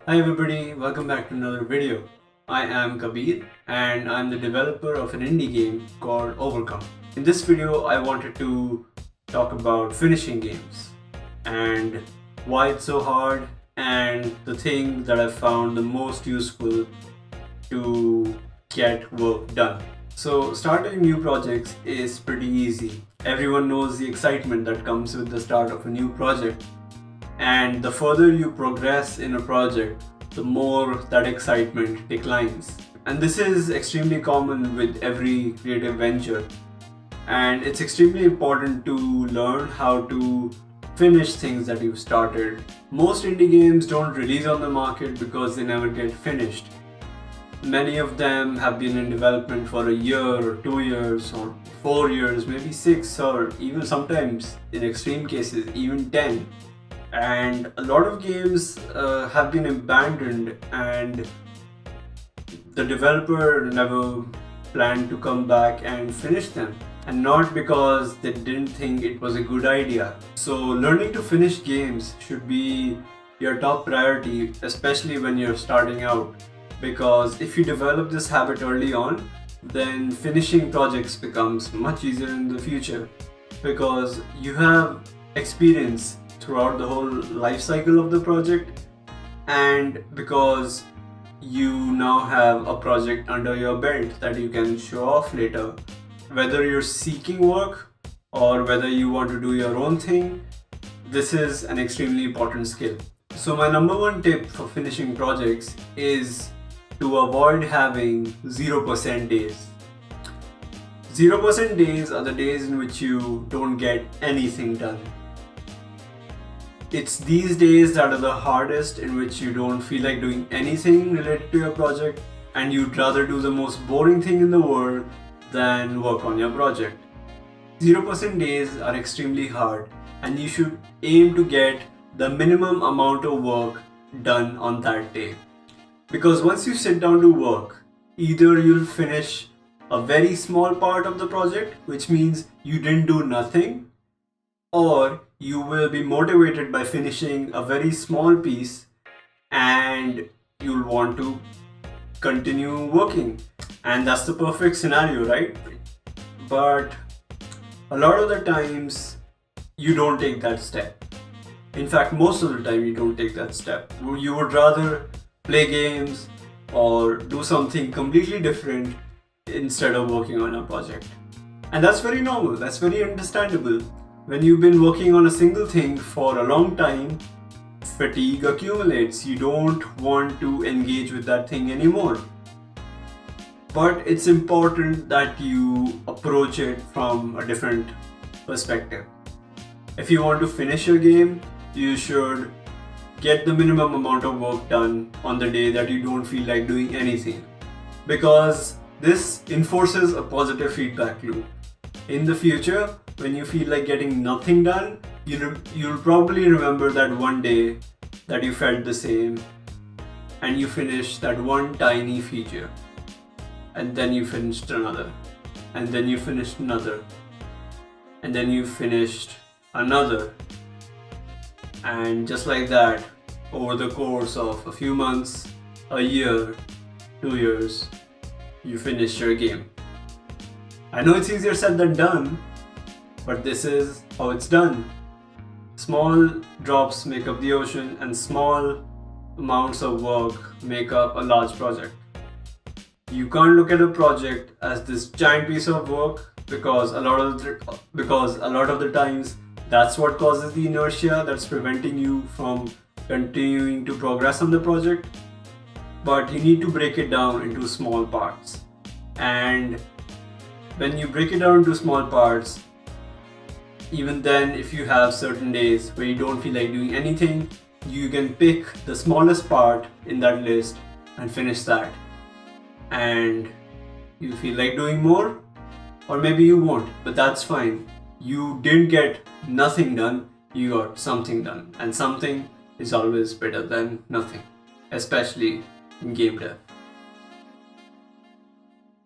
Hi everybody, welcome back to another video. I am Kabir and I'm the developer of an indie game called Overcome. In this video, I wanted to talk about finishing games and why it's so hard and the thing that I found the most useful to get work done. So starting new projects is pretty easy. Everyone knows the excitement that comes with the start of a new project, and the further you progress in a project, the more that excitement declines. And this is extremely common with every creative venture. And it's extremely important to learn how to finish things that you've started. Most indie games don't release on the market because they never get finished. Many of them have been in development for a year or 2 years or 4 years, maybe 6, or even sometimes in extreme cases even 10. And a lot of games have been abandoned and the developer never planned to come back and finish them, and not because they didn't think it was a good idea. So learning to finish games should be your top priority, especially when you're starting out, because if you develop this habit early on, then finishing projects becomes much easier in the future, because you have experience throughout the whole life cycle of the project, and because you now have a project under your belt that you can show off later, whether you're seeking work or whether you want to do your own thing. This is an extremely important skill. So my number one tip for finishing projects is to avoid having 0% days. 0% days are the days in which you don't get anything done. It's these days that are the hardest, in which you don't feel like doing anything related to your project and you'd rather do the most boring thing in the world than work on your project. 0% days are extremely hard, and you should aim to get the minimum amount of work done on that day. Because once you sit down to work, either you'll finish a very small part of the project, which means you didn't do nothing, or you will be motivated by finishing a very small piece and you'll want to continue working. And that's the perfect scenario, right? But a lot of the times you don't take that step. In fact, most of the time you don't take that step. You would rather play games or do something completely different instead of working on a project. And that's very normal, that's very understandable. When you've been working on a single thing for a long time, fatigue accumulates. You don't want to engage with that thing anymore. But it's important that you approach it from a different perspective. If you want to finish your game, you should get the minimum amount of work done on the day that you don't feel like doing anything, because this enforces a positive feedback loop. In the future, when you feel like getting nothing done, you'll probably remember that one day that you felt the same and you finished that one tiny feature, and then you finished another, and then you finished another, and then you finished another, and just like that, over the course of a few months, a year, 2 years, you finished your game. I know it's easier said than done, but this is how it's done. Small drops make up the ocean, and small amounts of work make up a large project. You can't look at a project as this giant piece of work, because a lot of the times that's what causes the inertia that's preventing you from continuing to progress on the project. But you need to break it down into small parts, and when you break it down into small parts, even then, if you have certain days where you don't feel like doing anything, you can pick the smallest part in that list and finish that. And you feel like doing more, or maybe you won't, but that's fine. You didn't get nothing done, you got something done, and something is always better than nothing, especially in game dev.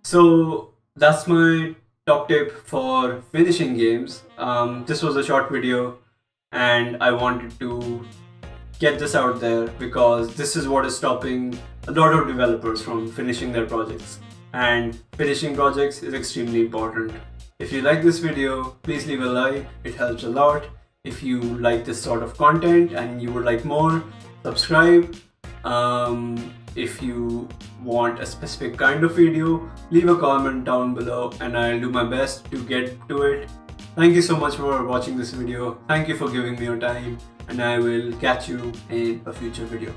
So that's my top tip for finishing games. This was a short video and I wanted to get this out there because this is what is stopping a lot of developers from finishing their projects. And finishing projects is extremely important. If you like this video, please leave a like, it helps a lot. If you like this sort of content and you would like more, subscribe. If you want a specific kind of video, leave a comment down below and I'll do my best to get to it. Thank you so much for watching this video. Thank you for giving me your time, and I will catch you in a future video.